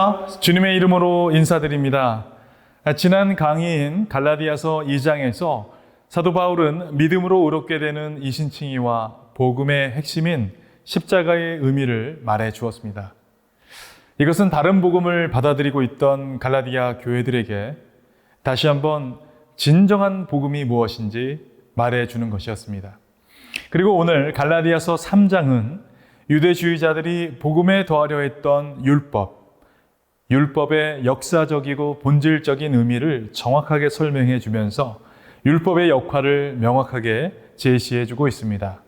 안녕하십니까. 주님의 이름으로 인사드립니다. 지난 강의인 갈라디아서 2장에서 사도 바울은 믿음으로 의롭게 되는 이신칭의와 복음의 핵심인 십자가의 의미를 말해 주었습니다. 이것은 다른 복음을 받아들이고 있던 갈라디아 교회들에게 다시 한번 진정한 복음이 무엇인지 말해 주는 것이었습니다. 그리고 오늘 갈라디아서 3장은 유대주의자들이 복음에 더하려 했던 율법의 역사적이고 본질적인 의미를 정확하게 설명해 주면서 율법의 역할을 명확하게 제시해 주고 있습니다.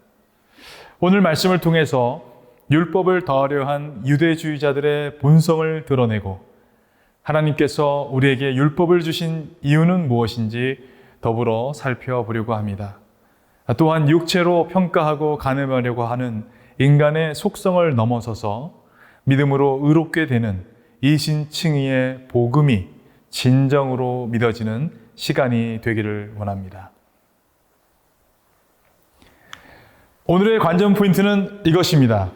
오늘 말씀을 통해서 율법을 더하려 한 유대주의자들의 본성을 드러내고 하나님께서 우리에게 율법을 주신 이유는 무엇인지 더불어 살펴보려고 합니다. 또한 육체로 평가하고 가늠하려고 하는 인간의 속성을 넘어서서 믿음으로 의롭게 되는 이신칭의의 복음이 진정으로 믿어지는 시간이 되기를 원합니다. 오늘의 관전 포인트는 이것입니다.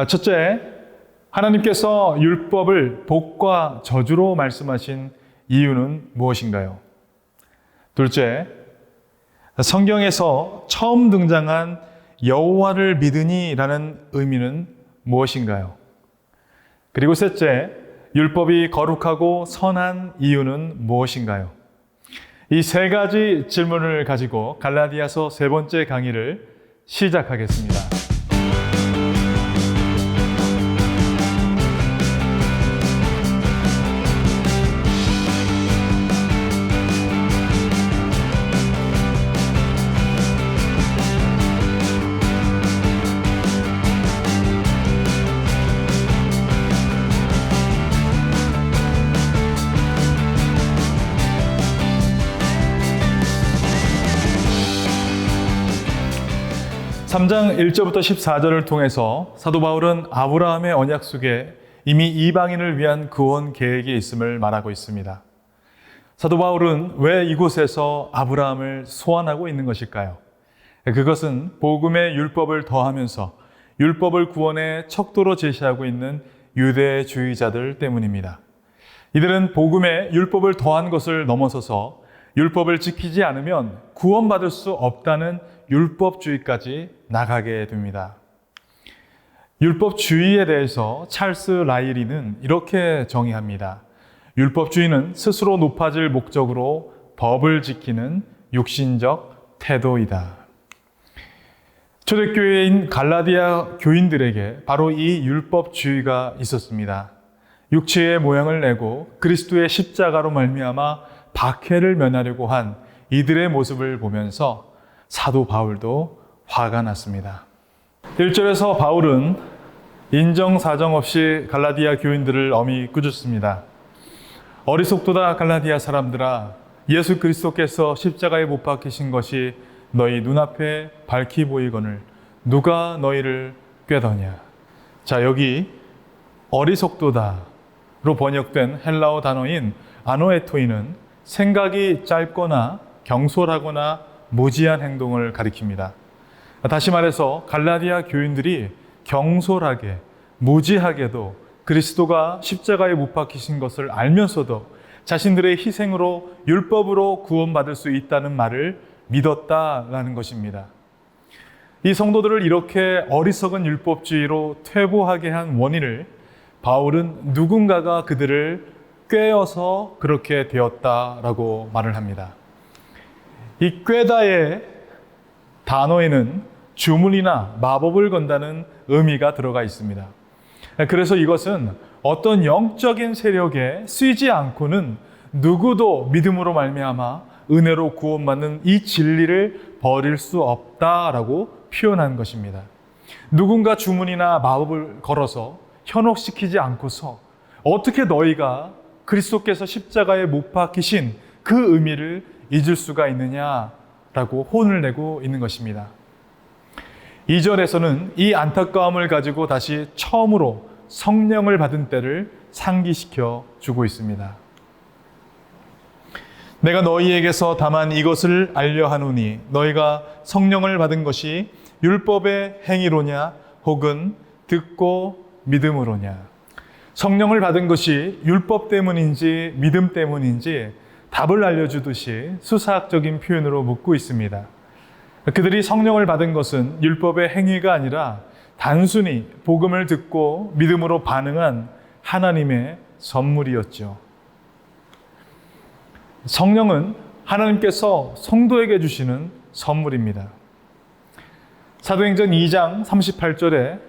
첫째, 하나님께서 율법을 복과 저주로 말씀하신 이유는 무엇인가요? 둘째, 성경에서 처음 등장한 여호와를 믿으니라는 의미는 무엇인가요? 그리고 셋째, 율법이 거룩하고 선한 이유는 무엇인가요? 이 세 가지 질문을 가지고 갈라디아서 세 번째 강의를 시작하겠습니다. 삼 장 1절부터 14절을 통해서 사도 바울은 아브라함의 언약 속에 이미 이방인을 위한 구원 계획이 있음을 말하고 있습니다. 사도 바울은 왜 이곳에서 아브라함을 소환하고 있는 것일까요? 그것은 복음의 율법을 더하면서 율법을 구원의 척도로 제시하고 있는 유대주의자들 때문입니다. 이들은 복음에 율법을 더한 것을 넘어서서 율법을 지키지 않으면 구원받을 수 없다는 율법주의까지 나가게 됩니다. 율법주의에 대해서 찰스 라이리는 이렇게 정의합니다. 율법주의는 스스로 높아질 목적으로 법을 지키는 육신적 태도이다. 초대교회인 갈라디아 교인들에게 바로 이 율법주의가 있었습니다. 육체의 모양을 내고 그리스도의 십자가로 말미암아 박해를 면하려고 한 이들의 모습을 보면서 사도 바울도 화가 났습니다. 1절에서 바울은 인정사정 없이 갈라디아 교인들을 엄히 꾸짖습니다. 어리석도다 갈라디아 사람들아, 예수 그리스도께서 십자가에 못 박히신 것이 너희 눈앞에 밝히 보이거늘 누가 너희를 꾀더냐. 자, 여기 어리석도다로 번역된 헬라어 단어인 아노에토이는 생각이 짧거나 경솔하거나 무지한 행동을 가리킵니다. 다시 말해서 갈라디아 교인들이 경솔하게, 무지하게도 그리스도가 십자가에 못 박히신 것을 알면서도 자신들의 희생으로 율법으로 구원받을 수 있다는 말을 믿었다라는 것입니다. 이 성도들을 이렇게 어리석은 율법주의로 퇴보하게 한 원인을 바울은 누군가가 그들을 꾀어서 그렇게 되었다라고 말을 합니다. 이 꾀다의 단어에는 주문이나 마법을 건다는 의미가 들어가 있습니다. 그래서 이것은 어떤 영적인 세력에 쓰이지 않고는 누구도 믿음으로 말미암아 은혜로 구원받는 이 진리를 버릴 수 없다라고 표현한 것입니다. 누군가 주문이나 마법을 걸어서 현혹시키지 않고서 어떻게 너희가 그리스도께서 십자가에 못 박히신 그 의미를 잊을 수가 있느냐라고 혼을 내고 있는 것입니다. 2절에서는 이 안타까움을 가지고 다시 처음으로 성령을 받은 때를 상기시켜 주고 있습니다. 내가 너희에게서 다만 이것을 알려 하노니 너희가 성령을 받은 것이 율법의 행위로냐 혹은 듣고 믿음으로냐. 성령을 받은 것이 율법 때문인지 믿음 때문인지 답을 알려주듯이 수사학적인 표현으로 묻고 있습니다. 그들이 성령을 받은 것은 율법의 행위가 아니라 단순히 복음을 듣고 믿음으로 반응한 하나님의 선물이었죠. 성령은 하나님께서 성도에게 주시는 선물입니다. 사도행전 2장 38절에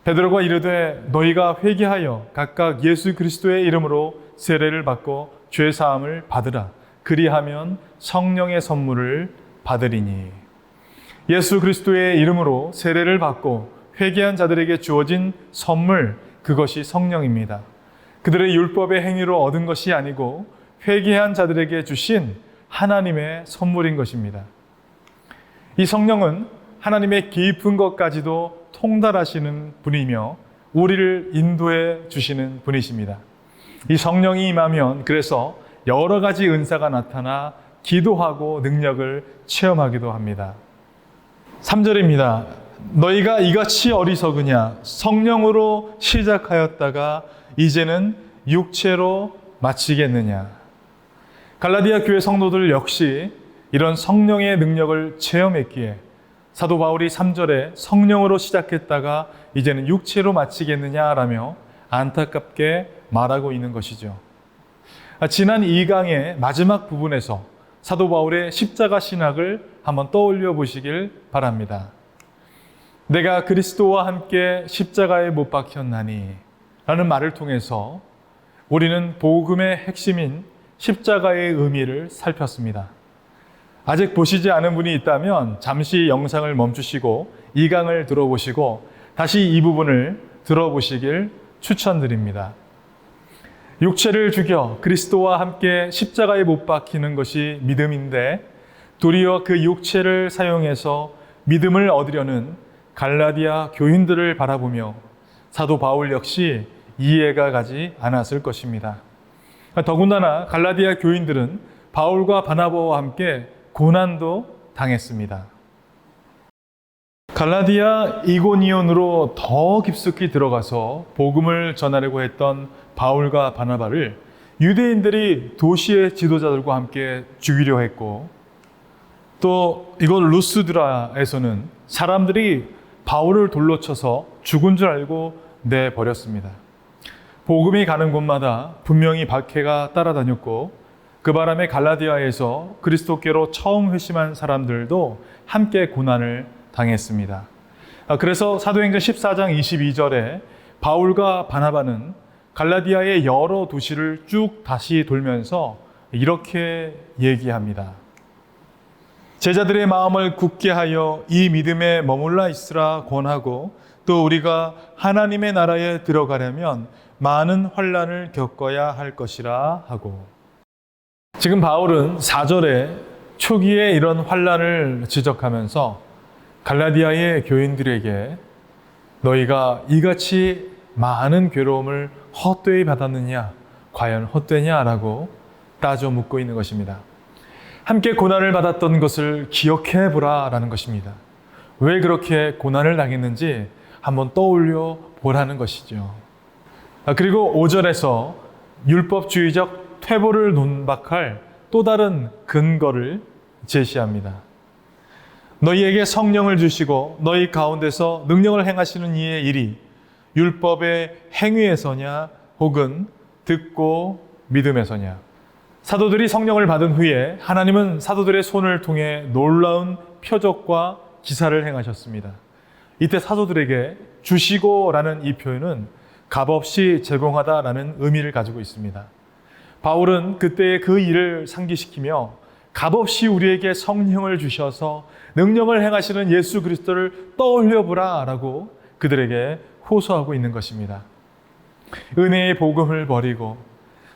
베드로가 이르되 너희가 회개하여 각각 예수 그리스도의 이름으로 세례를 받고 죄 사함을 받으라. 그리하면 성령의 선물을 받으리니. 예수 그리스도의 이름으로 세례를 받고 회개한 자들에게 주어진 선물, 그것이 성령입니다. 그들의 율법의 행위로 얻은 것이 아니고 회개한 자들에게 주신 하나님의 선물인 것입니다. 이 성령은 하나님의 깊은 것까지도 통달하시는 분이며 우리를 인도해 주시는 분이십니다. 이 성령이 임하면 그래서 여러 가지 은사가 나타나 기도하고 능력을 체험하기도 합니다. 3절입니다. 너희가 이같이 어리석으냐 성령으로 시작하였다가 이제는 육체로 마치겠느냐. 갈라디아 교회 성도들 역시 이런 성령의 능력을 체험했기에 사도 바울이 3절에 성령으로 시작했다가 이제는 육체로 마치겠느냐라며 안타깝게 말하고 있는 것이죠. 지난 2강의 마지막 부분에서 사도 바울의 십자가 신학을 한번 떠올려 보시길 바랍니다. 내가 그리스도와 함께 십자가에 못 박혔나니 라는 말을 통해서 우리는 복음의 핵심인 십자가의 의미를 살폈습니다. 아직 보시지 않은 분이 있다면 잠시 영상을 멈추시고 2강을 들어보시고 다시 이 부분을 들어보시길 추천드립니다. 육체를 죽여 그리스도와 함께 십자가에 못 박히는 것이 믿음인데 도리어 그 육체를 사용해서 믿음을 얻으려는 갈라디아 교인들을 바라보며 사도 바울 역시 이해가 가지 않았을 것입니다. 더군다나 갈라디아 교인들은 바울과 바나바와 함께 고난도 당했습니다. 갈라디아 이고니온으로 더 깊숙이 들어가서 복음을 전하려고 했던 바울과 바나바를 유대인들이 도시의 지도자들과 함께 죽이려 했고, 또 이곳 루스드라에서는 사람들이 바울을 돌로 쳐서 죽은 줄 알고 내버렸습니다. 복음이 가는 곳마다 분명히 박해가 따라다녔고 그 바람에 갈라디아에서 그리스도께로 처음 회심한 사람들도 함께 고난을 당했습니다. 그래서 사도행전 14장 22절에 바울과 바나바는 갈라디아의 여러 도시를 쭉 다시 돌면서 이렇게 얘기합니다. 제자들의 마음을 굳게 하여 이 믿음에 머물러 있으라 권하고 또 우리가 하나님의 나라에 들어가려면 많은 환난을 겪어야 할 것이라 하고. 지금 바울은 4절에 초기에 이런 환난을 지적하면서 갈라디아의 교인들에게 너희가 이같이 많은 괴로움을 헛되이 받았느냐, 과연 헛되냐라고 따져 묻고 있는 것입니다. 함께 고난을 받았던 것을 기억해 보라라는 것입니다. 왜 그렇게 고난을 당했는지 한번 떠올려 보라는 것이죠. 그리고 5절에서 율법주의적 퇴보를 논박할 또 다른 근거를 제시합니다. 너희에게 성령을 주시고 너희 가운데서 능력을 행하시는 이의 일이 율법의 행위에서냐 혹은 듣고 믿음에서냐. 사도들이 성령을 받은 후에 하나님은 사도들의 손을 통해 놀라운 표적과 기사를 행하셨습니다. 이때 사도들에게 주시고라는 이 표현은 값없이 제공하다라는 의미를 가지고 있습니다. 바울은 그때의 그 일을 상기시키며 값없이 우리에게 성령을 주셔서 능력을 행하시는 예수 그리스도를 떠올려보라 라고 그들에게 호소하고 있는 것입니다. 은혜의 복음을 버리고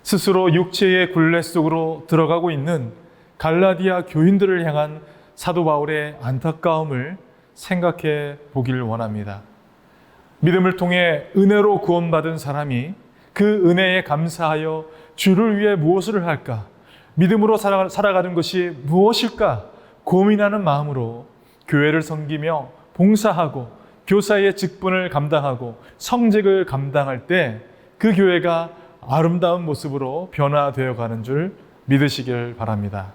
스스로 육체의 굴레 속으로 들어가고 있는 갈라디아 교인들을 향한 사도 바울의 안타까움을 생각해 보기를 원합니다. 믿음을 통해 은혜로 구원받은 사람이 그 은혜에 감사하여 주를 위해 무엇을 할까? 믿음으로 살아가는 것이 무엇일까? 고민하는 마음으로 교회를 섬기며 봉사하고 교사의 직분을 감당하고 성직을 감당할 때 그 교회가 아름다운 모습으로 변화되어 가는 줄 믿으시길 바랍니다.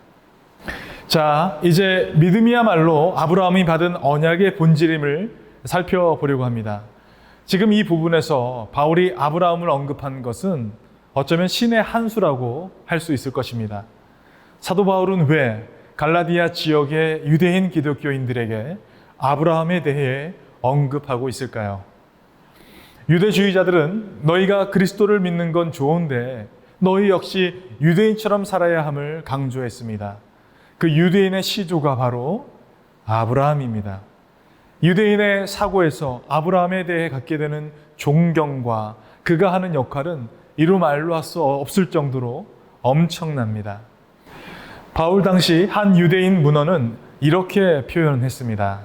자, 이제 믿음이야말로 아브라함이 받은 언약의 본질임을 살펴보려고 합니다. 지금 이 부분에서 바울이 아브라함을 언급한 것은 어쩌면 신의 한 수라고 할 수 있을 것입니다. 사도 바울은 왜 갈라디아 지역의 유대인 기독교인들에게 아브라함에 대해 언급하고 있을까요? 유대주의자들은 너희가 그리스도를 믿는 건 좋은데 너희 역시 유대인처럼 살아야 함을 강조했습니다. 그 유대인의 시조가 바로 아브라함입니다. 유대인의 사고에서 아브라함에 대해 갖게 되는 존경과 그가 하는 역할은 이루 말로 할 수 없을 정도로 엄청납니다. 바울 당시 한 유대인 문헌은 이렇게 표현했습니다.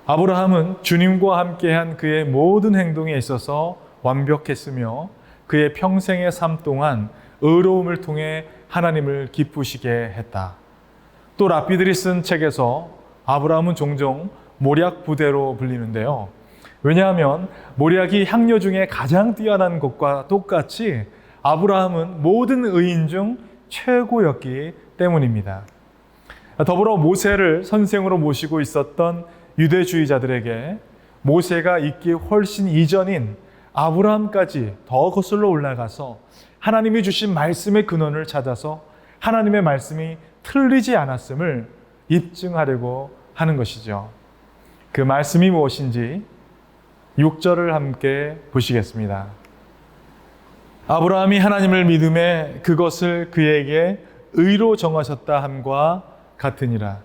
아브라함은 주님과 함께한 그의 모든 행동에 있어서 완벽했으며 그의 평생의 삶 동안 의로움을 통해 하나님을 기쁘시게 했다. 또 랍비들이 쓴 책에서 아브라함은 종종 모략 부대로 불리는데요. 왜냐하면 모략이 향료 중에 가장 뛰어난 것과 똑같이 아브라함은 모든 의인 중 최고였기 때문입니다. 더불어 모세를 선생으로 모시고 있었던 유대주의자들에게 모세가 있기 훨씬 이전인 아브라함까지 더 거슬러 올라가서 하나님이 주신 말씀의 근원을 찾아서 하나님의 말씀이 틀리지 않았음을 입증하려고 하는 것이죠. 그 말씀이 무엇인지 6절을 함께 보시겠습니다. 아브라함이 하나님을 믿음에 그것을 그에게 의로 정하셨다 함과 같으니라.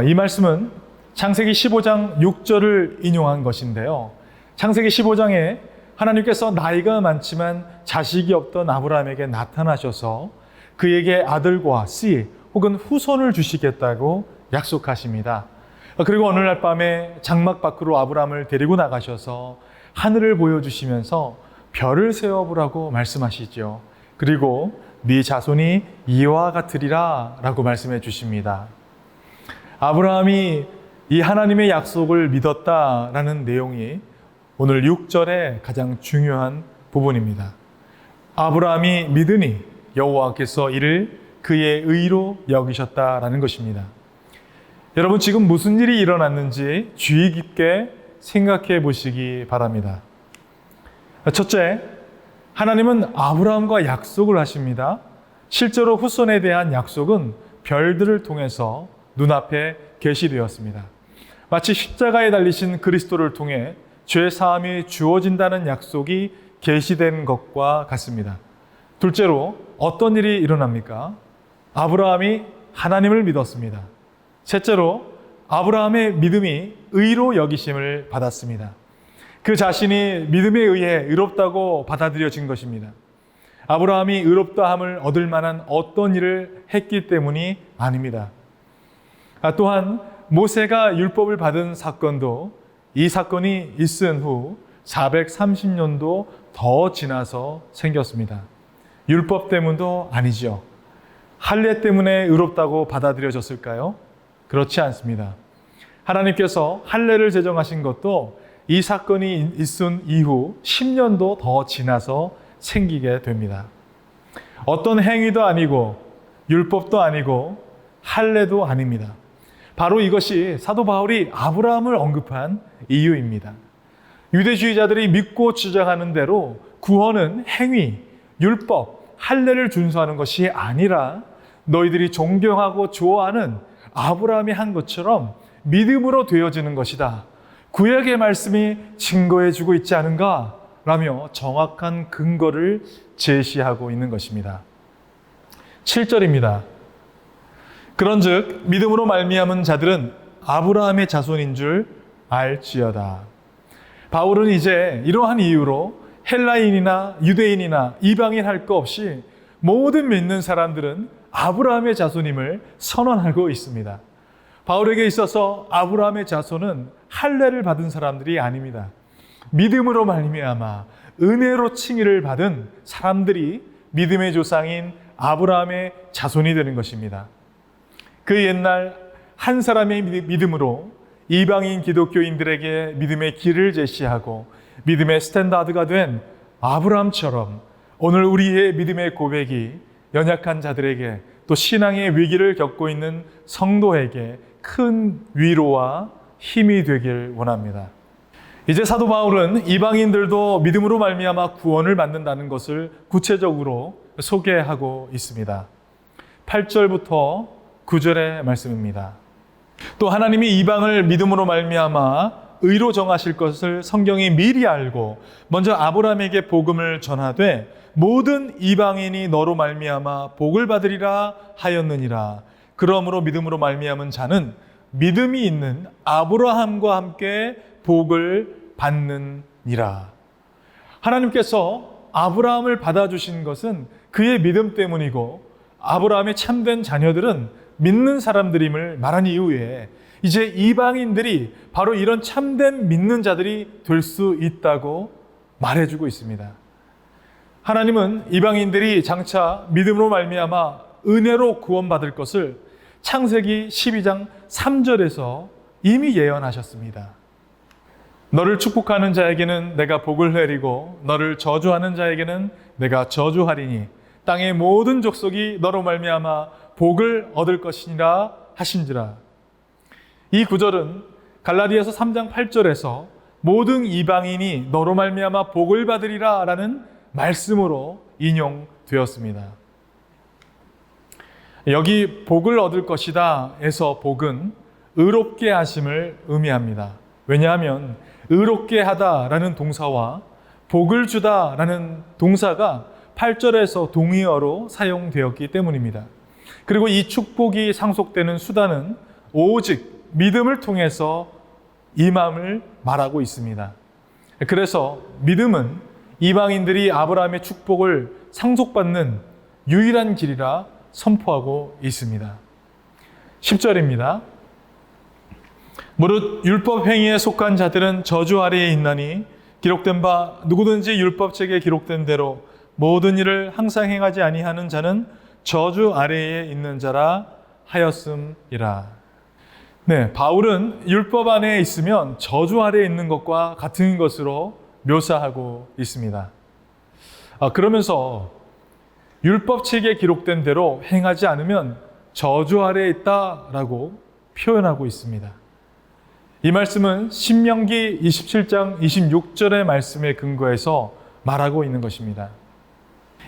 이 말씀은 창세기 15장 6절을 인용한 것인데요. 창세기 15장에 하나님께서 나이가 많지만 자식이 없던 아브라함에게 나타나셔서 그에게 아들과 씨 혹은 후손을 주시겠다고 약속하십니다. 그리고 어느 날 밤에 장막 밖으로 아브라함을 데리고 나가셔서 하늘을 보여주시면서 별을 세어보라고 말씀하시죠. 그리고 네 자손이 이와 같으리라 라고 말씀해 주십니다. 아브라함이 이 하나님의 약속을 믿었다라는 내용이 오늘 6절의 가장 중요한 부분입니다. 아브라함이 믿으니 여호와께서 이를 그의 의로 여기셨다라는 것입니다. 여러분, 지금 무슨 일이 일어났는지 주의 깊게 생각해 보시기 바랍니다. 첫째, 하나님은 아브라함과 약속을 하십니다. 실제로 후손에 대한 약속은 별들을 통해서 눈앞에 계시되었습니다. 마치 십자가에 달리신 그리스도를 통해 죄 사함이 주어진다는 약속이 계시된 것과 같습니다. 둘째로 어떤 일이 일어납니까? 아브라함이 하나님을 믿었습니다. 셋째로 아브라함의 믿음이 의로 여기심을 받았습니다. 그 자신이 믿음에 의해 의롭다고 받아들여진 것입니다. 아브라함이 의롭다함을 얻을 만한 어떤 일을 했기 때문이 아닙니다. 또한 모세가 율법을 받은 사건도 이 사건이 있은 후 430년도 더 지나서 생겼습니다. 율법 때문도 아니죠. 할례 때문에 의롭다고 받아들여졌을까요? 그렇지 않습니다. 하나님께서 할례를 제정하신 것도 이 사건이 있은 이후 10년도 더 지나서 생기게 됩니다. 어떤 행위도 아니고 율법도 아니고 할례도 아닙니다. 바로 이것이 사도 바울이 아브라함을 언급한 이유입니다. 유대주의자들이 믿고 주장하는 대로 구원은 행위, 율법, 할례를 준수하는 것이 아니라 너희들이 존경하고 좋아하는 아브라함이 한 것처럼 믿음으로 되어지는 것이다. 구약의 말씀이 증거해주고 있지 않은가? 라며 정확한 근거를 제시하고 있는 것입니다. 7절입니다. 그런즉 믿음으로 말미암은 자들은 아브라함의 자손인 줄 알지어다. 바울은 이제 이러한 이유로 헬라인이나 유대인이나 이방인 할 것 없이 모든 믿는 사람들은 아브라함의 자손임을 선언하고 있습니다. 바울에게 있어서 아브라함의 자손은 할례를 받은 사람들이 아닙니다. 믿음으로 말미암아 은혜로 칭의를 받은 사람들이 믿음의 조상인 아브라함의 자손이 되는 것입니다. 그 옛날 한 사람의 믿음으로 이방인 기독교인들에게 믿음의 길을 제시하고 믿음의 스탠다드가 된 아브라함처럼 오늘 우리의 믿음의 고백이 연약한 자들에게 또 신앙의 위기를 겪고 있는 성도에게 큰 위로와 힘이 되길 원합니다. 이제 사도 바울은 이방인들도 믿음으로 말미암아 구원을 받는다는 것을 구체적으로 소개하고 있습니다. 8절부터 9절의 말씀입니다. 또 하나님이 이방을 믿음으로 말미암아 의로 정하실 것을 성경이 미리 알고 먼저 아브라함에게 복음을 전하되 모든 이방인이 너로 말미암아 복을 받으리라 하였느니라. 그러므로 믿음으로 말미암은 자는 믿음이 있는 아브라함과 함께 복을 받느니라. 하나님께서 아브라함을 받아주신 것은 그의 믿음 때문이고 아브라함의 참된 자녀들은 믿는 사람들임을 말한 이후에 이제 이방인들이 바로 이런 참된 믿는 자들이 될 수 있다고 말해주고 있습니다. 하나님은 이방인들이 장차 믿음으로 말미암아 은혜로 구원받을 것을 창세기 12장 3절에서 이미 예언하셨습니다. 너를 축복하는 자에게는 내가 복을 내리고 너를 저주하는 자에게는 내가 저주하리니 땅의 모든 족속이 너로 말미암아 복을 얻을 것이니라 하신지라. 이 구절은 갈라디아서 3장 8절에서 모든 이방인이 너로 말미암아 복을 받으리라 라는 말씀으로 인용되었습니다. 여기 복을 얻을 것이다 에서 복은 의롭게 하심을 의미합니다. 왜냐하면 의롭게 하다라는 동사와 복을 주다라는 동사가 8절에서 동의어로 사용되었기 때문입니다. 그리고 이 축복이 상속되는 수단은 오직 믿음을 통해서 임함을 말하고 있습니다. 그래서 믿음은 이방인들이 아브라함의 축복을 상속받는 유일한 길이라 선포하고 있습니다. 10절입니다. 무릇 율법 행위에 속한 자들은 저주 아래에 있나니 기록된 바 누구든지 율법책에 기록된 대로 모든 일을 항상 행하지 아니하는 자는 저주 아래에 있는 자라 하였음이라. 네, 바울은 율법 안에 있으면 저주 아래에 있는 것과 같은 것으로 묘사하고 있습니다. 그러면서 율법책에 기록된 대로 행하지 않으면 저주 아래에 있다라고 표현하고 있습니다. 이 말씀은 신명기 27장 26절의 말씀에 근거해서 말하고 있는 것입니다.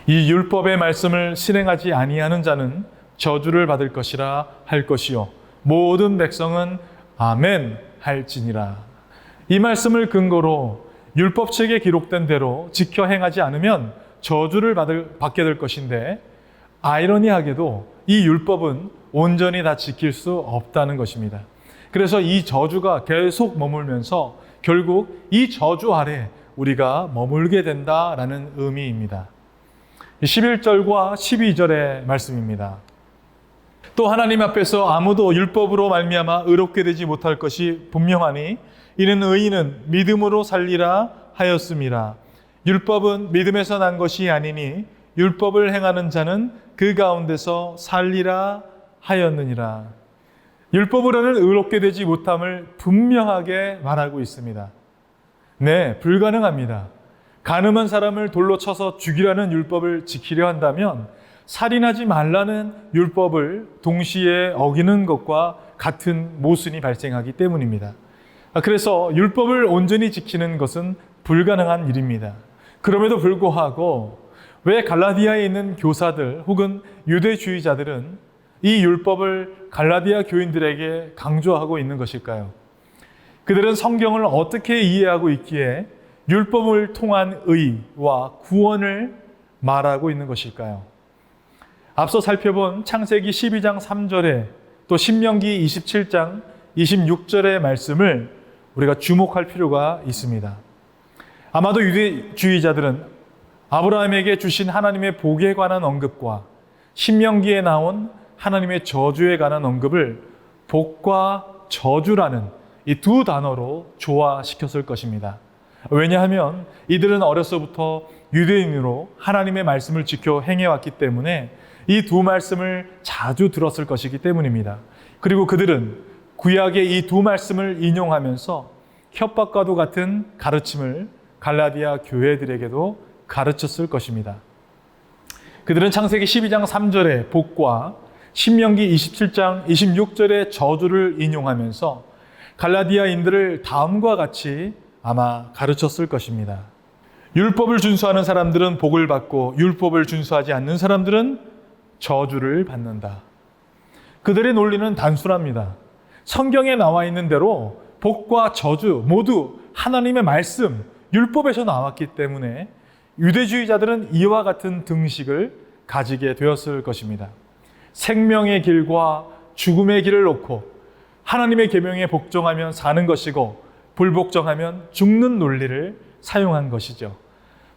이 율법의 말씀을 실행하지 아니하는 자는 저주를 받을 것이라 할 것이요 모든 백성은 아멘 할지니라. 이 말씀을 근거로 율법책에 기록된 대로 지켜 행하지 않으면 저주를 받게 될 것인데 아이러니하게도 이 율법은 온전히 다 지킬 수 없다는 것입니다. 그래서 이 저주가 계속 머물면서 결국 이 저주 아래 우리가 머물게 된다라는 의미입니다. 11절과 12절의 말씀입니다. 또 하나님 앞에서 아무도 율법으로 말미암아 의롭게 되지 못할 것이 분명하니 이는 의인은 믿음으로 살리라 하였음이라. 율법은 믿음에서 난 것이 아니니 율법을 행하는 자는 그 가운데서 살리라 하였느니라. 율법으로는 의롭게 되지 못함을 분명하게 말하고 있습니다. 네, 불가능합니다. 간음한 사람을 돌로 쳐서 죽이라는 율법을 지키려 한다면 살인하지 말라는 율법을 동시에 어기는 것과 같은 모순이 발생하기 때문입니다. 그래서 율법을 온전히 지키는 것은 불가능한 일입니다. 그럼에도 불구하고 왜 갈라디아에 있는 교사들 혹은 유대주의자들은 이 율법을 갈라디아 교인들에게 강조하고 있는 것일까요? 그들은 성경을 어떻게 이해하고 있기에 율법을 통한 의와 구원을 말하고 있는 것일까요? 앞서 살펴본 창세기 12장 3절에 또 신명기 27장 26절의 말씀을 우리가 주목할 필요가 있습니다. 아마도 유대주의자들은 아브라함에게 주신 하나님의 복에 관한 언급과 신명기에 나온 하나님의 저주에 관한 언급을 복과 저주라는 이 두 단어로 조화시켰을 것입니다. 왜냐하면 이들은 어려서부터 유대인으로 하나님의 말씀을 지켜 행해왔기 때문에 이 두 말씀을 자주 들었을 것이기 때문입니다. 그리고 그들은 구약의 이 두 말씀을 인용하면서 협박과도 같은 가르침을 갈라디아 교회들에게도 가르쳤을 것입니다. 그들은 창세기 12장 3절의 복과 신명기 27장 26절의 저주를 인용하면서 갈라디아인들을 다음과 같이 아마 가르쳤을 것입니다. 율법을 준수하는 사람들은 복을 받고 율법을 준수하지 않는 사람들은 저주를 받는다. 그들의 논리는 단순합니다. 성경에 나와 있는 대로 복과 저주 모두 하나님의 말씀, 율법에서 나왔기 때문에 유대주의자들은 이와 같은 등식을 가지게 되었을 것입니다. 생명의 길과 죽음의 길을 놓고 하나님의 계명에 복종하면 사는 것이고 불복종하면 죽는 논리를 사용한 것이죠.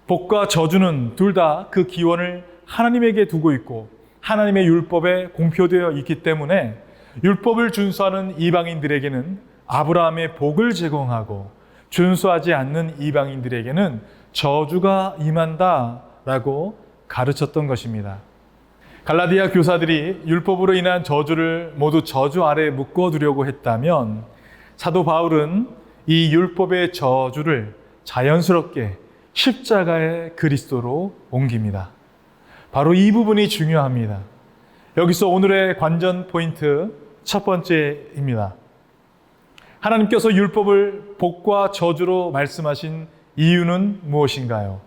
복과 저주는 둘 다 그 기원을 하나님에게 두고 있고 하나님의 율법에 공표되어 있기 때문에 율법을 준수하는 이방인들에게는 아브라함의 복을 제공하고 준수하지 않는 이방인들에게는 저주가 임한다라고 가르쳤던 것입니다. 갈라디아 교사들이 율법으로 인한 저주를 모두 저주 아래 묶어두려고 했다면 사도 바울은 이 율법의 저주를 자연스럽게 십자가의 그리스도로 옮깁니다. 바로 이 부분이 중요합니다. 여기서 오늘의 관전 포인트 첫 번째입니다. 하나님께서 율법을 복과 저주로 말씀하신 이유는 무엇인가요?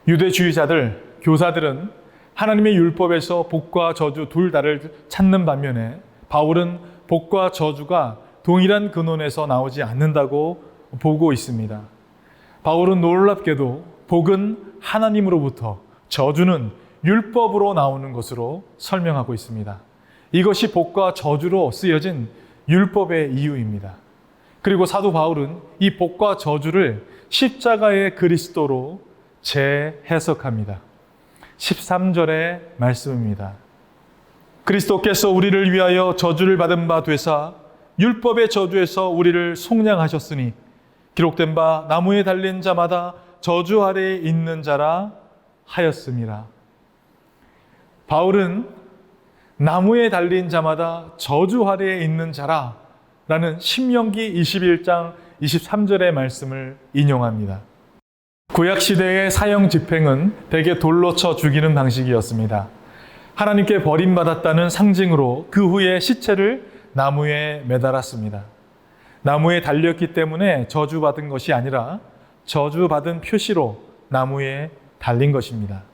유대주의자들, 교사들은 하나님의 율법에서 복과 저주 둘 다를 찾는 반면에 바울은 복과 저주가 동일한 근원에서 나오지 않는다고 보고 있습니다. 바울은 놀랍게도 복은 하나님으로부터, 저주는 율법으로 나오는 것으로 설명하고 있습니다. 이것이 복과 저주로 쓰여진 율법의 이유입니다. 그리고 사도 바울은 이 복과 저주를 십자가의 그리스도로 재해석합니다. 13절의 말씀입니다. 그리스도께서 우리를 위하여 저주를 받은 바 되사 율법의 저주에서 우리를 속량하셨으니 기록된 바 나무에 달린 자마다 저주 아래에 있는 자라 하였습니다. 바울은 나무에 달린 자마다 저주 아래에 있는 자라 라는 신명기 21장 23절의 말씀을 인용합니다. 구약시대의 사형 집행은 대개 돌로 쳐 죽이는 방식이었습니다. 하나님께 버림받았다는 상징으로 그 후에 시체를 나무에 매달았습니다. 나무에 달렸기 때문에 저주받은 것이 아니라 저주받은 표시로 나무에 달린 것입니다.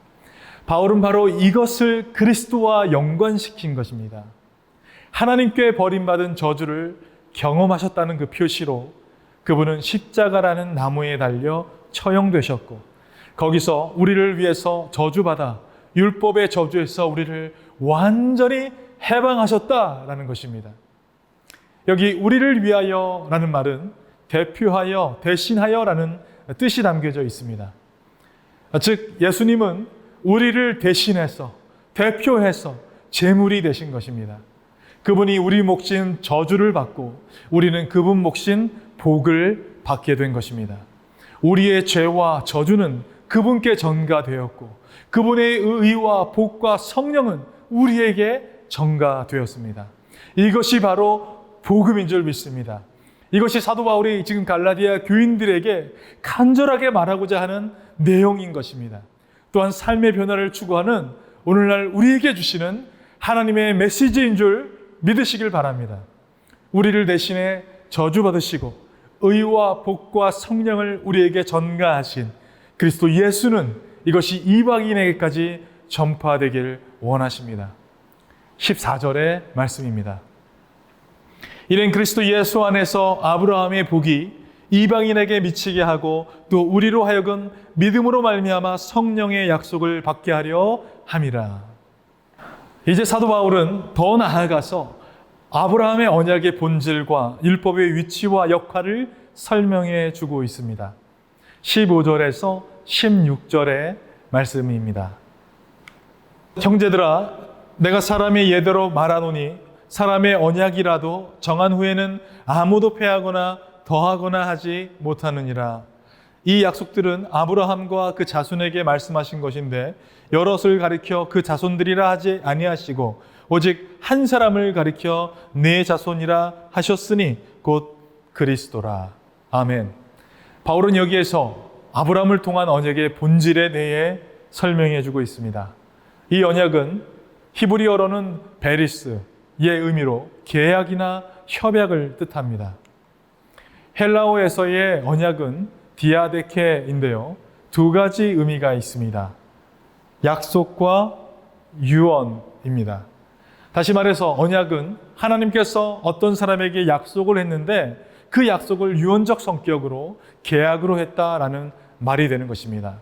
바울은 바로 이것을 그리스도와 연관시킨 것입니다. 하나님께 버림받은 저주를 경험하셨다는 그 표시로 그분은 십자가라는 나무에 달려 처형되셨고 거기서 우리를 위해서 저주받아 율법의 저주에서 우리를 완전히 해방하셨다라는 것입니다. 여기 우리를 위하여라는 말은 대표하여, 대신하여라는 뜻이 담겨져 있습니다. 즉 예수님은 우리를 대신해서, 대표해서 제물이 되신 것입니다. 그분이 우리 몫인 저주를 받고 우리는 그분 몫인 복을 받게 된 것입니다. 우리의 죄와 저주는 그분께 전가되었고 그분의 의와 복과 성령은 우리에게 전가되었습니다. 이것이 바로 복음인 줄 믿습니다. 이것이 사도 바울이 지금 갈라디아 교인들에게 간절하게 말하고자 하는 내용인 것입니다. 또한 삶의 변화를 추구하는 오늘날 우리에게 주시는 하나님의 메시지인 줄 믿으시길 바랍니다. 우리를 대신해 저주받으시고 의와 복과 성령을 우리에게 전가하신 그리스도 예수는 이것이 이방인에게까지 전파되길 원하십니다. 14절의 말씀입니다. 이는 그리스도 예수 안에서 아브라함의 복이 이방인에게 미치게 하고 또 우리로 하여금 믿음으로 말미암아 성령의 약속을 받게 하려 함이라. 이제 사도 바울은 더 나아가서 아브라함의 언약의 본질과 율법의 위치와 역할을 설명해 주고 있습니다. 15절에서 16절의 말씀입니다. 형제들아, 내가 사람의 예대로 말하노니 사람의 언약이라도 정한 후에는 아무도 패하거나 더하거나 하지 못하느니라. 이 약속들은 아브라함과 그 자손에게 말씀하신 것인데 여럿을 가리켜 그 자손들이라 하지 아니하시고 오직 한 사람을 가리켜 네 자손이라 하셨으니 곧 그리스도라. 아멘. 바울은 여기에서 아브라함을 통한 언약의 본질에 대해 설명해 주고 있습니다. 이 언약은 히브리어로는 베리스의 의미로 계약이나 협약을 뜻합니다. 헬라어에서의 언약은 디아데케인데요. 두 가지 의미가 있습니다. 약속과 유언입니다. 다시 말해서 언약은 하나님께서 어떤 사람에게 약속을 했는데 그 약속을 유언적 성격으로 계약으로 했다라는 말이 되는 것입니다.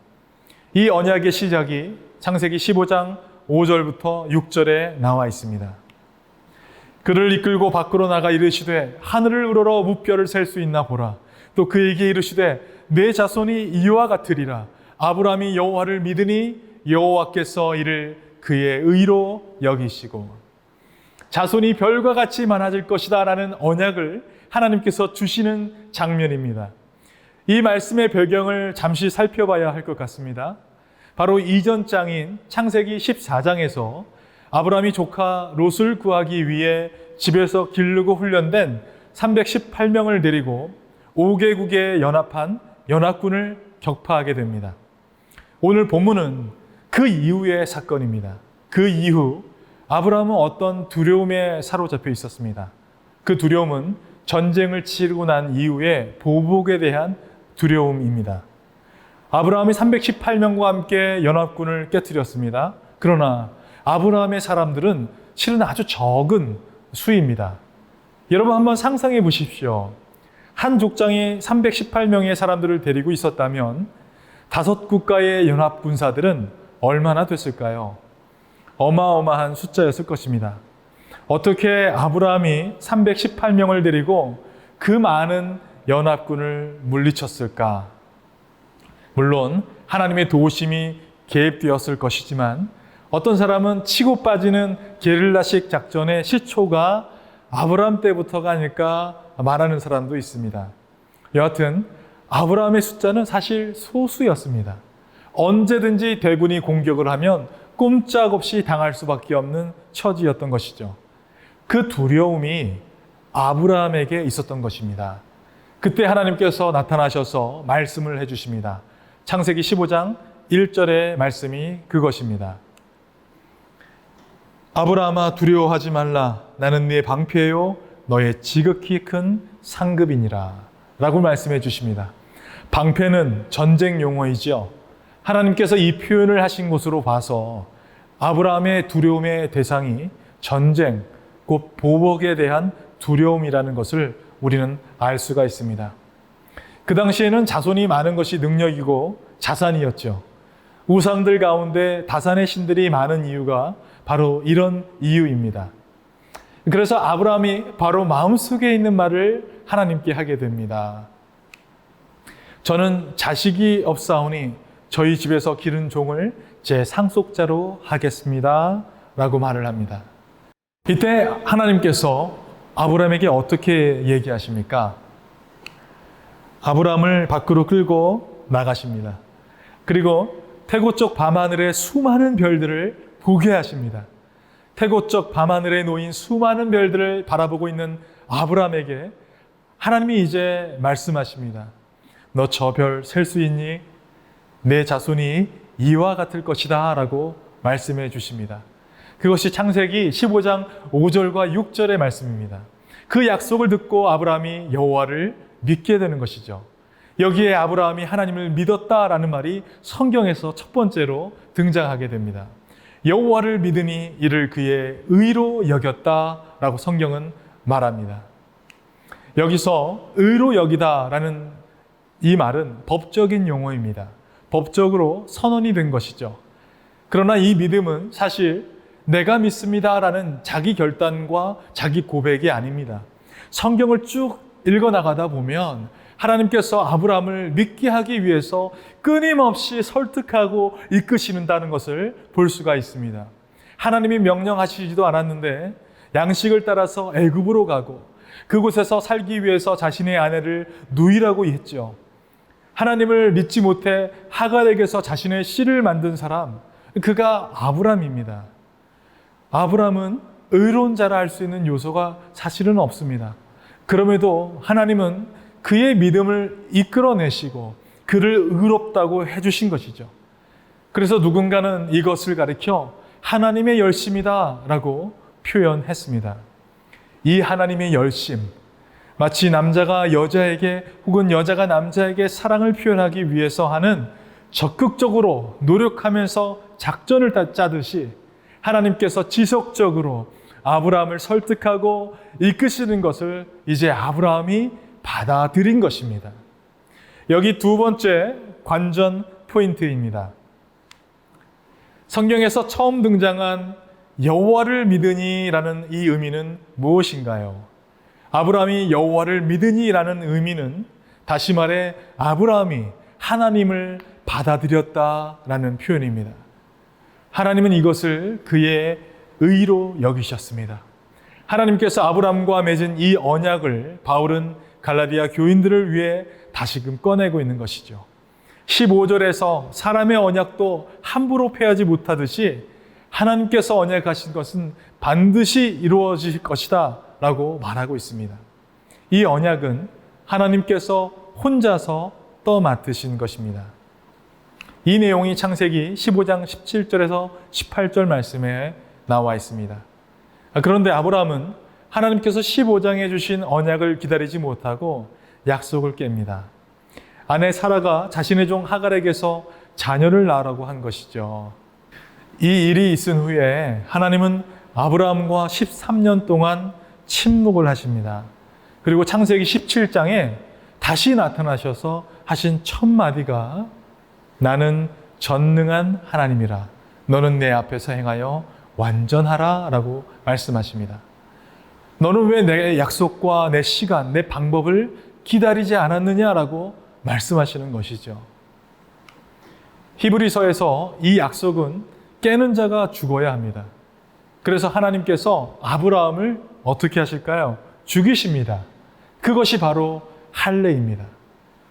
이 언약의 시작이 창세기 15장 5절부터 6절에 나와 있습니다. 그를 이끌고 밖으로 나가 이르시되 하늘을 우러러 무뼈를 셀 수 있나 보라. 또 그에게 이르시되 내 자손이 이와 같으리라. 아브라함이 여호와를 믿으니 여호와께서 이를 그의 의로 여기시고 자손이 별과 같이 많아질 것이다 라는 언약을 하나님께서 주시는 장면입니다. 이 말씀의 배경을 잠시 살펴봐야 할 것 같습니다. 바로 이전 장인 창세기 14장에서 아브라함이 조카 롯을 구하기 위해 집에서 기르고 훈련된 318명을 데리고 5개국에 연합한 연합군을 격파하게 됩니다. 오늘 본문은 그 이후의 사건입니다. 그 이후 아브라함은 어떤 두려움에 사로잡혀 있었습니다. 그 두려움은 전쟁을 치르고 난 이후에 보복에 대한 두려움입니다. 아브라함이 318명과 함께 연합군을 깨뜨렸습니다. 그러나 아브라함의 사람들은 실은 아주 적은 수입니다. 여러분 한번 상상해 보십시오. 한 족장이 318명의 사람들을 데리고 있었다면 5국가의 연합군사들은 얼마나 됐을까요? 어마어마한 숫자였을 것입니다. 어떻게 아브라함이 318명을 데리고 그 많은 연합군을 물리쳤을까? 물론 하나님의 도우심이 개입되었을 것이지만 어떤 사람은 치고 빠지는 게릴라식 작전의 시초가 아브라함 때부터가 아닐까 말하는 사람도 있습니다. 여하튼 아브라함의 숫자는 사실 소수였습니다. 언제든지 대군이 공격을 하면 꼼짝없이 당할 수밖에 없는 처지였던 것이죠. 그 두려움이 아브라함에게 있었던 것입니다. 그때 하나님께서 나타나셔서 말씀을 해주십니다. 창세기 15장 1절의 말씀이 그것입니다. 아브라함아 두려워하지 말라. 나는 네 방패요 너의 지극히 큰 상급이니라. 라고 말씀해 주십니다. 방패는 전쟁 용어이지요. 하나님께서 이 표현을 하신 것으로 봐서 아브라함의 두려움의 대상이 전쟁, 곧 보복에 대한 두려움이라는 것을 우리는 알 수가 있습니다. 그 당시에는 자손이 많은 것이 능력이고 자산이었죠. 우상들 가운데 다산의 신들이 많은 이유가 바로 이런 이유입니다. 그래서 아브라함이 바로 마음속에 있는 말을 하나님께 하게 됩니다. 저는 자식이 없사오니 저희 집에서 기른 종을 제 상속자로 하겠습니다. 라고 말을 합니다. 이때 하나님께서 아브라함에게 어떻게 얘기하십니까? 아브라함을 밖으로 끌고 나가십니다. 그리고 태고 쪽 밤하늘의 수많은 별들을 보게 하십니다. 태고 쪽 밤하늘에 놓인 수많은 별들을 바라보고 있는 아브라함에게 하나님이 이제 말씀하십니다. 너 저 별 셀 수 있니? 내 자손이 이와 같을 것이다 라고 말씀해 주십니다. 그것이 창세기 15장 5절과 6절의 말씀입니다. 그 약속을 듣고 아브라함이 여호와를 믿게 되는 것이죠. 여기에 아브라함이 하나님을 믿었다라는 말이 성경에서 첫 번째로 등장하게 됩니다. 여호와를 믿으니 이를 그의 의로 여겼다라고 성경은 말합니다. 여기서 의로 여기다라는 이 말은 법적인 용어입니다. 법적으로 선언이 된 것이죠. 그러나 이 믿음은 사실 내가 믿습니다라는 자기 결단과 자기 고백이 아닙니다. 성경을 쭉 읽어나가다 보면 하나님께서 아브라함을 믿게 하기 위해서 끊임없이 설득하고 이끄시는다는 것을 볼 수가 있습니다. 하나님이 명령하시지도 않았는데 양식을 따라서 애굽으로 가고 그곳에서 살기 위해서 자신의 아내를 누이라고 했죠. 하나님을 믿지 못해 하갈에게서 자신의 씨를 만든 사람, 그가 아브라함입니다. 아브라함은 의로운 자라 할 수 있는 요소가 사실은 없습니다. 그럼에도 하나님은 그의 믿음을 이끌어내시고 그를 의롭다고 해주신 것이죠. 그래서 누군가는 이것을 가리켜 하나님의 열심이다 라고 표현했습니다. 이 하나님의 열심, 마치 남자가 여자에게 혹은 여자가 남자에게 사랑을 표현하기 위해서 하는 적극적으로 노력하면서 작전을 짜듯이 하나님께서 지속적으로 아브라함을 설득하고 이끄시는 것을 이제 아브라함이 받아들인 것입니다. 여기 두 번째 관전 포인트입니다. 성경에서 처음 등장한 여호와를 믿으니라는 이 의미는 무엇인가요? 아브라함이 여호와를 믿으니라는 의미는 다시 말해 아브라함이 하나님을 받아들였다라는 표현입니다. 하나님은 이것을 그의 의로 여기셨습니다. 하나님께서 아브라함과 맺은 이 언약을 바울은 갈라디아 교인들을 위해 다시금 꺼내고 있는 것이죠. 15절에서 사람의 언약도 함부로 패하지 못하듯이 하나님께서 언약하신 것은 반드시 이루어질 것이다 라고 말하고 있습니다. 이 언약은 하나님께서 혼자서 떠맡으신 것입니다. 이 내용이 창세기 15장 17절에서 18절 말씀에 나와 있습니다. 그런데 아브라함은 하나님께서 15장에 주신 언약을 기다리지 못하고 약속을 깹니다. 아내 사라가 자신의 종 하갈에게서 자녀를 낳으라고 한 것이죠. 이 일이 있은 후에 하나님은 아브라함과 13년 동안 침묵을 하십니다. 그리고 창세기 17장에 다시 나타나셔서 하신 첫 마디가 나는 전능한 하나님이라 너는 내 앞에서 행하여 완전하라 라고 말씀하십니다. 너는 왜 내 약속과 내 시간, 내 방법을 기다리지 않았느냐라고 말씀하시는 것이죠. 히브리서에서 이 약속은 깨는 자가 죽어야 합니다. 그래서 하나님께서 아브라함을 어떻게 하실까요? 죽이십니다. 그것이 바로 할례입니다.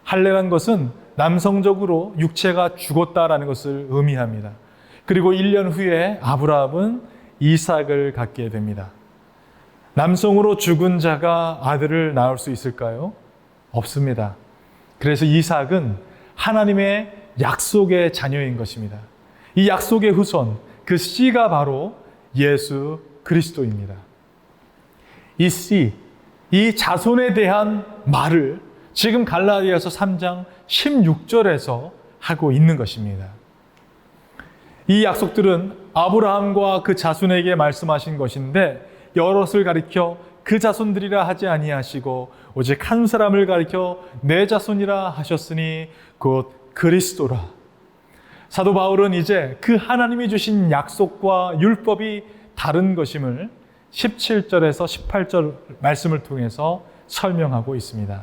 할례란 것은 남성적으로 육체가 죽었다라는 것을 의미합니다. 그리고 1년 후에 아브라함은 이삭을 갖게 됩니다. 남성으로 죽은 자가 아들을 낳을 수 있을까요? 없습니다. 그래서 이삭은 하나님의 약속의 자녀인 것입니다. 이 약속의 후손, 그 씨가 바로 예수 그리스도입니다. 이 씨, 이 자손에 대한 말을 지금 갈라디아서 3장 16절에서 하고 있는 것입니다. 이 약속들은 아브라함과 그 자손에게 말씀하신 것인데 여럿을 가리켜 그 자손들이라 하지 아니하시고 오직 한 사람을 가리켜 내 자손이라 하셨으니 곧 그리스도라. 사도 바울은 이제 그 하나님이 주신 약속과 율법이 다른 것임을 17절에서 18절 말씀을 통해서 설명하고 있습니다.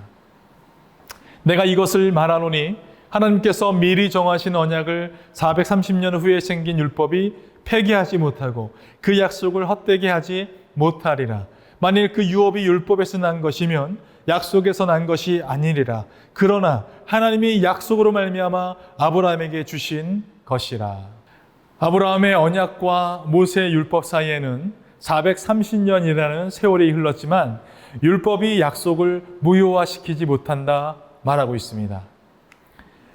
내가 이것을 말하노니 하나님께서 미리 정하신 언약을 430년 후에 생긴 율법이 폐기하지 못하고 그 약속을 헛되게 하지 못하리라. 만일 그 유업이 율법에서 난 것이면 약속에서 난 것이 아니리라. 그러나 하나님이 약속으로 말미암아 아브라함에게 주신 것이라. 아브라함의 언약과 모세의 율법 사이에는 430년이라는 세월이 흘렀지만 율법이 약속을 무효화시키지 못한다 말하고 있습니다.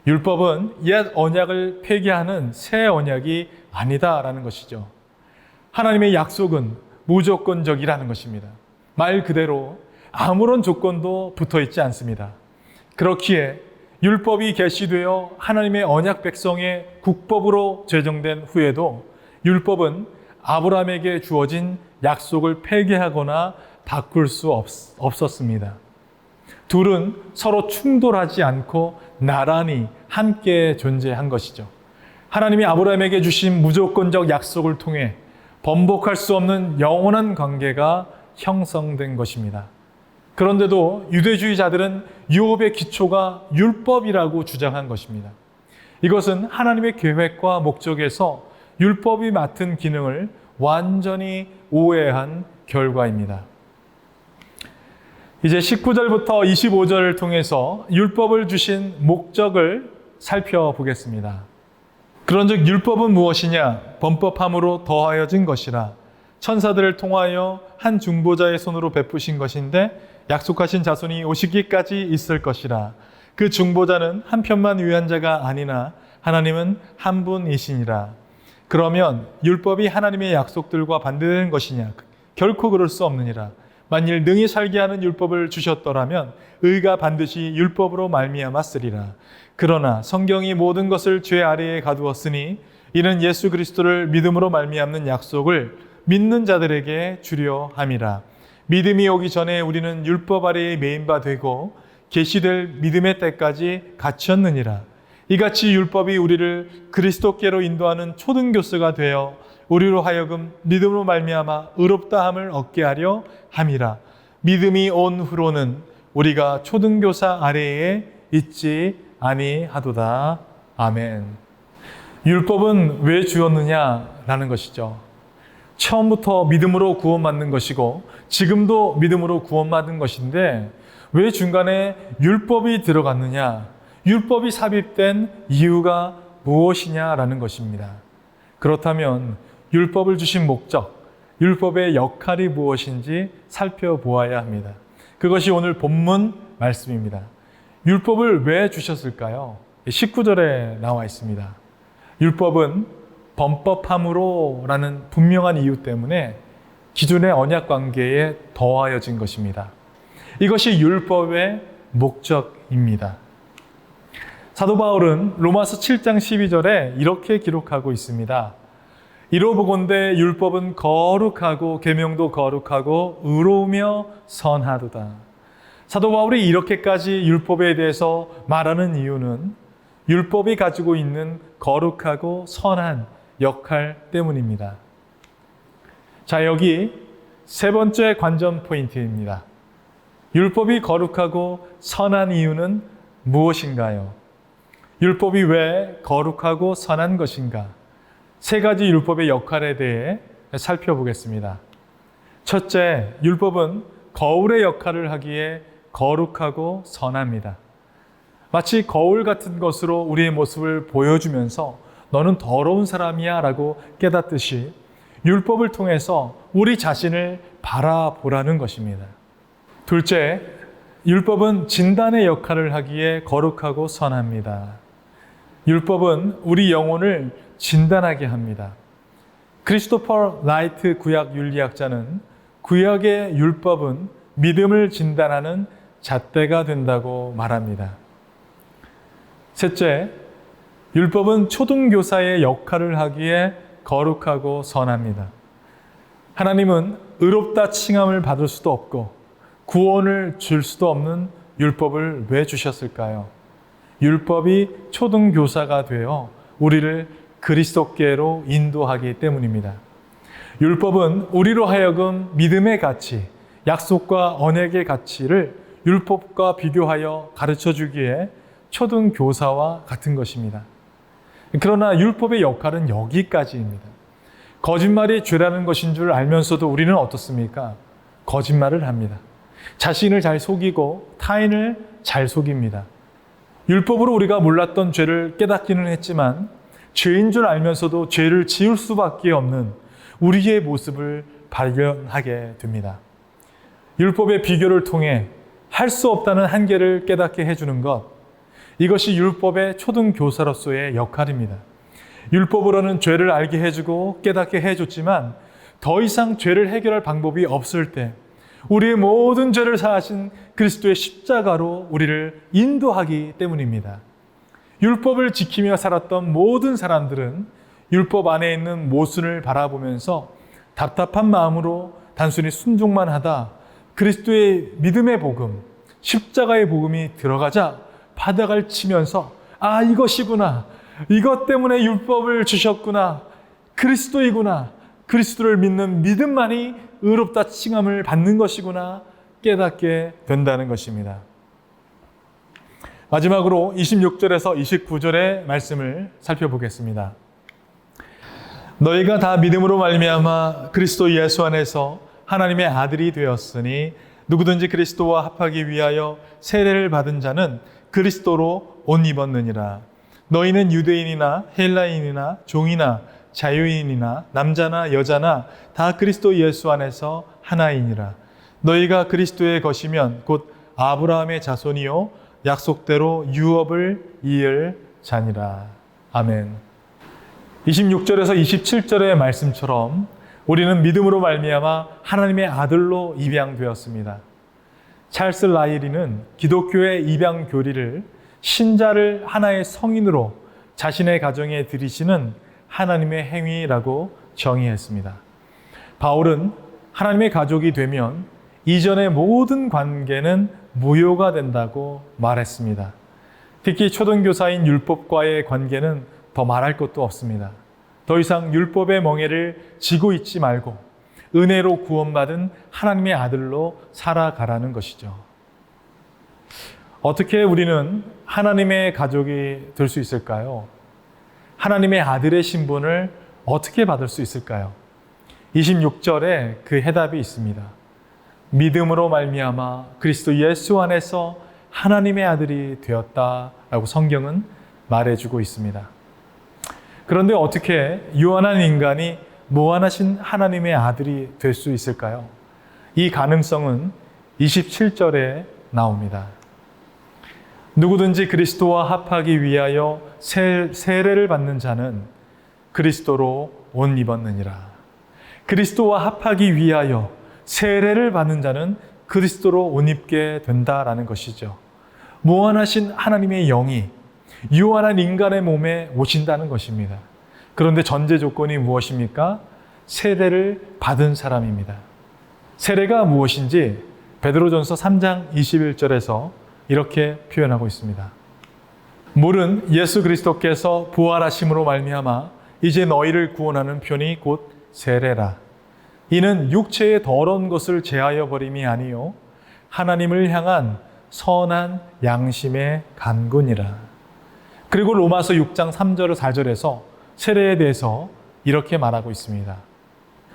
율법은 옛 언약을 폐기하는 새 언약이 아니다라는 것이죠. 하나님의 약속은 무조건적이라는 것입니다. 말 그대로 아무런 조건도 붙어 있지 않습니다. 그렇기에 율법이 계시되어 하나님의 언약 백성의 국법으로 제정된 후에도 율법은 아브라함에게 주어진 약속을 폐기하거나 바꿀 수 없었습니다. 둘은 서로 충돌하지 않고 나란히 함께 존재한 것이죠. 하나님이 아브라함에게 주신 무조건적 약속을 통해 번복할 수 없는 영원한 관계가 형성된 것입니다. 그런데도 유대주의자들은 유업의 기초가 율법이라고 주장한 것입니다. 이것은 하나님의 계획과 목적에서 율법이 맡은 기능을 완전히 오해한 결과입니다. 이제 19절부터 25절을 통해서 율법을 주신 목적을 살펴보겠습니다. 그런즉 율법은 무엇이냐? 범법함으로 더하여진 것이라. 천사들을 통하여 한 중보자의 손으로 베푸신 것인데 약속하신 자손이 오시기까지 있을 것이라. 그 중보자는 한 편만 위한 자가 아니나 하나님은 한 분이시니라. 그러면 율법이 하나님의 약속들과 반대되는 것이냐? 결코 그럴 수 없느니라. 만일 능히 살게 하는 율법을 주셨더라면 의가 반드시 율법으로 말미암았으리라. 그러나 성경이 모든 것을 죄 아래에 가두었으니 이는 예수 그리스도를 믿음으로 말미암는 약속을 믿는 자들에게 주려 함이라. 믿음이 오기 전에 우리는 율법 아래에 매인 바 되고 계시될 믿음의 때까지 갇혔느니라. 이같이 율법이 우리를 그리스도께로 인도하는 초등교사가 되어 우리로 하여금 믿음으로 말미암아 의롭다함을 얻게 하려 함이라. 믿음이 온 후로는 우리가 초등교사 아래에 있지 아니하도다. 아멘. 율법은 왜 주었느냐라는 것이죠. 처음부터 믿음으로 구원받는 것이고 지금도 믿음으로 구원받는 것인데 왜 중간에 율법이 들어갔느냐? 율법이 삽입된 이유가 무엇이냐라는 것입니다. 그렇다면 율법을 주신 목적, 율법의 역할이 무엇인지 살펴보아야 합니다. 그것이 오늘 본문 말씀입니다. 율법을 왜 주셨을까요? 19절에 나와 있습니다. 율법은 범법함으로라는 분명한 이유 때문에 기존의 언약 관계에 더하여진 것입니다. 이것이 율법의 목적입니다. 사도 바울은 로마서 7장 12절에 이렇게 기록하고 있습니다. 이로 보건대 율법은 거룩하고 계명도 거룩하고 의로우며 선하도다. 사도 바울이 이렇게까지 율법에 대해서 말하는 이유는 율법이 가지고 있는 거룩하고 선한 역할 때문입니다. 자, 여기 세 번째 관전 포인트입니다. 율법이 거룩하고 선한 이유는 무엇인가요? 율법이 왜 거룩하고 선한 것인가? 세 가지 율법의 역할에 대해 살펴보겠습니다. 첫째, 율법은 거울의 역할을 하기에 거룩하고 선합니다. 마치 거울 같은 것으로 우리의 모습을 보여주면서 너는 더러운 사람이야 라고 깨닫듯이 율법을 통해서 우리 자신을 바라보라는 것입니다. 둘째, 율법은 진단의 역할을 하기에 거룩하고 선합니다. 율법은 우리 영혼을 진단하게 합니다. 크리스토퍼 라이트 구약 윤리학자는 구약의 율법은 믿음을 진단하는 잣대가 된다고 말합니다. 셋째, 율법은 초등교사의 역할을 하기에 거룩하고 선합니다. 하나님은 의롭다 칭함을 받을 수도 없고 구원을 줄 수도 없는 율법을 왜 주셨을까요? 율법이 초등교사가 되어 우리를 그리스도께로 인도하기 때문입니다. 율법은 우리로 하여금 믿음의 가치, 약속과 언약의 가치를 율법과 비교하여 가르쳐주기에 초등교사와 같은 것입니다. 그러나 율법의 역할은 여기까지입니다. 거짓말이 죄라는 것인 줄 알면서도 우리는 어떻습니까? 거짓말을 합니다. 자신을 잘 속이고 타인을 잘 속입니다. 율법으로 우리가 몰랐던 죄를 깨닫기는 했지만 죄인 줄 알면서도 죄를 지을 수밖에 없는 우리의 모습을 발견하게 됩니다. 율법의 비교를 통해 할 수 없다는 한계를 깨닫게 해주는 것, 이것이 율법의 초등교사로서의 역할입니다. 율법으로는 죄를 알게 해주고 깨닫게 해줬지만 더 이상 죄를 해결할 방법이 없을 때 우리의 모든 죄를 사하신 그리스도의 십자가로 우리를 인도하기 때문입니다. 율법을 지키며 살았던 모든 사람들은 율법 안에 있는 모순을 바라보면서 답답한 마음으로 단순히 순종만 하다 그리스도의 믿음의 복음, 십자가의 복음이 들어가자 바닥을 치면서 아, 이것이구나. 이것 때문에 율법을 주셨구나. 그리스도이구나. 그리스도를 믿는 믿음만이 의롭다 칭함을 받는 것이구나 깨닫게 된다는 것입니다. 마지막으로 26절에서 29절의 말씀을 살펴보겠습니다. 너희가 다 믿음으로 말미암아 그리스도 예수 안에서 하나님의 아들이 되었으니 누구든지 그리스도와 합하기 위하여 세례를 받은 자는 그리스도로 옷 입었느니라. 너희는 유대인이나 헬라인이나 종이나 자유인이나 남자나 여자나 다 그리스도 예수 안에서 하나이니라. 너희가 그리스도의 것이면 곧 아브라함의 자손이요 약속대로 유업을 이을 자니라. 아멘. 26절에서 27절의 말씀처럼 우리는 믿음으로 말미암아 하나님의 아들로 입양되었습니다. 찰스 라이리는 기독교의 입양 교리를 신자를 하나의 성인으로 자신의 가정에 들이시는 하나님의 행위라고 정의했습니다. 바울은 하나님의 가족이 되면 이전의 모든 관계는 무효가 된다고 말했습니다. 특히 초등교사인 율법과의 관계는 더 말할 것도 없습니다. 더 이상 율법의 멍에를 지고 있지 말고 은혜로 구원받은 하나님의 아들로 살아가라는 것이죠. 어떻게 우리는 하나님의 가족이 될 수 있을까요? 하나님의 아들의 신분을 어떻게 받을 수 있을까요? 26절에 그 해답이 있습니다. 믿음으로 말미암아 그리스도 예수 안에서 하나님의 아들이 되었다라고 성경은 말해주고 있습니다. 그런데 어떻게 유한한 인간이 무한하신 하나님의 아들이 될 수 있을까요? 이 가능성은 27절에 나옵니다. 누구든지 그리스도와 합하기 위하여 세례를 받는 자는 그리스도로 옷 입었느니라. 그리스도와 합하기 위하여 세례를 받는 자는 그리스도로 옷 입게 된다라는 것이죠. 무한하신 하나님의 영이 유한한 인간의 몸에 오신다는 것입니다. 그런데 전제 조건이 무엇입니까? 세례를 받은 사람입니다. 세례가 무엇인지 베드로전서 3장 21절에서 이렇게 표현하고 있습니다. 물은 예수 그리스도께서 부활하심으로 말미암아 이제 너희를 구원하는 편이 곧 세례라. 이는 육체의 더러운 것을 제하여 버림이 아니요 하나님을 향한 선한 양심의 간군이라. 그리고 로마서 6장 3절 4절에서 세례에 대해서 이렇게 말하고 있습니다.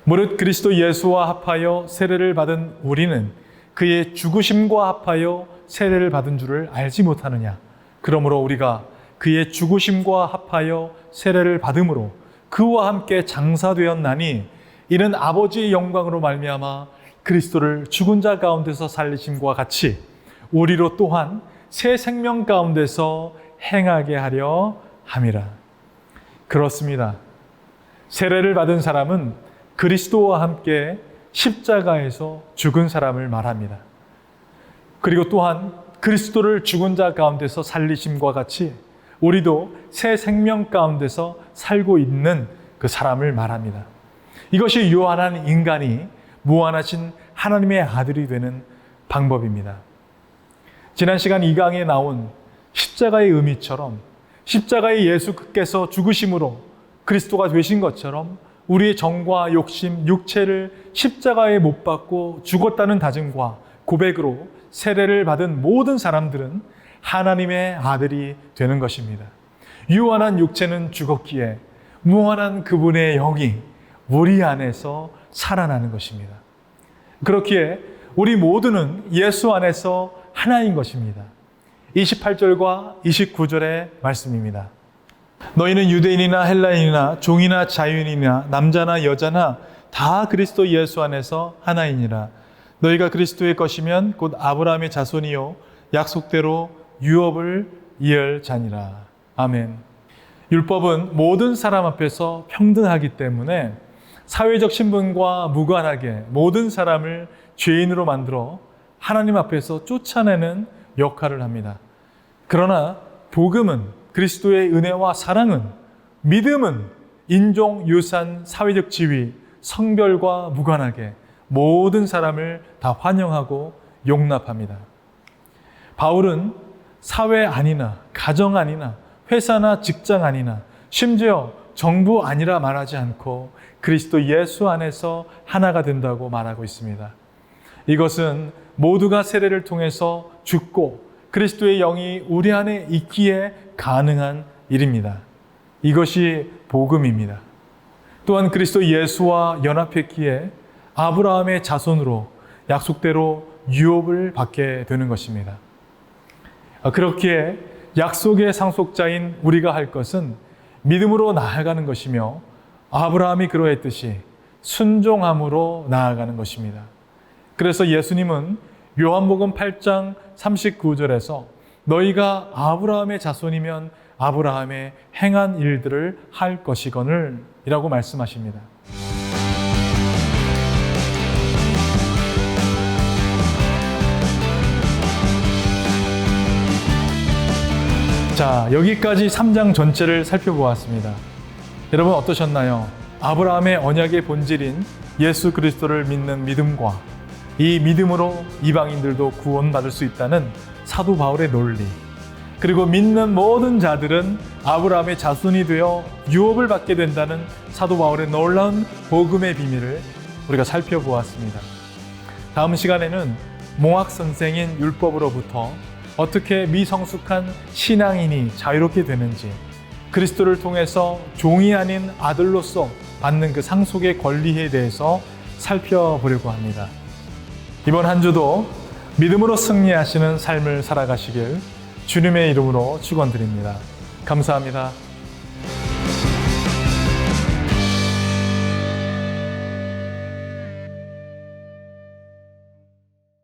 무릇 그리스도 예수와 합하여 세례를 받은 우리는 그의 죽으심과 합하여 세례를 받은 줄을 알지 못하느냐. 그러므로 우리가 그의 죽으심과 합하여 세례를 받음으로 그와 함께 장사되었나니 이는 아버지의 영광으로 말미암아 그리스도를 죽은 자 가운데서 살리심과 같이 우리로 또한 새 생명 가운데서 행하게 하려 함이라. 그렇습니다. 세례를 받은 사람은 그리스도와 함께 십자가에서 죽은 사람을 말합니다. 그리고 또한 그리스도를 죽은 자 가운데서 살리심과 같이 우리도 새 생명 가운데서 살고 있는 그 사람을 말합니다. 이것이 유한한 인간이 무한하신 하나님의 아들이 되는 방법입니다. 지난 시간 이 강에 나온 십자가의 의미처럼 십자가의 예수께서 죽으심으로 그리스도가 되신 것처럼 우리의 정과 욕심, 육체를 십자가에 못 박고 죽었다는 다짐과 고백으로 세례를 받은 모든 사람들은 하나님의 아들이 되는 것입니다. 유한한 육체는 죽었기에 무한한 그분의 영이 우리 안에서 살아나는 것입니다. 그렇기에 우리 모두는 예수 안에서 하나인 것입니다. 28절과 29절의 말씀입니다. 너희는 유대인이나 헬라인이나 종이나 자유인이나 남자나 여자나 다 그리스도 예수 안에서 하나이니라. 너희가 그리스도의 것이면 곧 아브라함의 자손이요 약속대로 유업을 이을 자니라. 아멘. 율법은 모든 사람 앞에서 평등하기 때문에 사회적 신분과 무관하게 모든 사람을 죄인으로 만들어 하나님 앞에서 쫓아내는 역할을 합니다. 그러나 복음은 그리스도의 은혜와 사랑은 믿음은 인종, 유산, 사회적 지위, 성별과 무관하게 모든 사람을 다 환영하고 용납합니다. 바울은 사회 아니나 가정 아니나 회사나 직장 아니나 심지어 정부 아니라 말하지 않고 그리스도 예수 안에서 하나가 된다고 말하고 있습니다. 이것은 모두가 세례를 통해서 죽고 그리스도의 영이 우리 안에 있기에 가능한 일입니다. 이것이 복음입니다. 또한 그리스도 예수와 연합했기에 아브라함의 자손으로 약속대로 유업을 받게 되는 것입니다. 그렇기에 약속의 상속자인 우리가 할 것은 믿음으로 나아가는 것이며 아브라함이 그러했듯이 순종함으로 나아가는 것입니다. 그래서 예수님은 요한복음 8장 39절에서 너희가 아브라함의 자손이면 아브라함의 행한 일들을 할 것이거늘 이라고 말씀하십니다. 자, 여기까지 3장 전체를 살펴보았습니다. 여러분 어떠셨나요? 아브라함의 언약의 본질인 예수 그리스도를 믿는 믿음과 이 믿음으로 이방인들도 구원받을 수 있다는 사도 바울의 논리, 그리고 믿는 모든 자들은 아브라함의 자손이 되어 유업을 받게 된다는 사도 바울의 놀라운 복음의 비밀을 우리가 살펴보았습니다. 다음 시간에는 몽학 선생인 율법으로부터 어떻게 미성숙한 신앙인이 자유롭게 되는지, 그리스도를 통해서 종이 아닌 아들로서 받는 그 상속의 권리에 대해서 살펴보려고 합니다. 이번 한 주도 믿음으로 승리하시는 삶을 살아가시길 주님의 이름으로 축원드립니다. 감사합니다.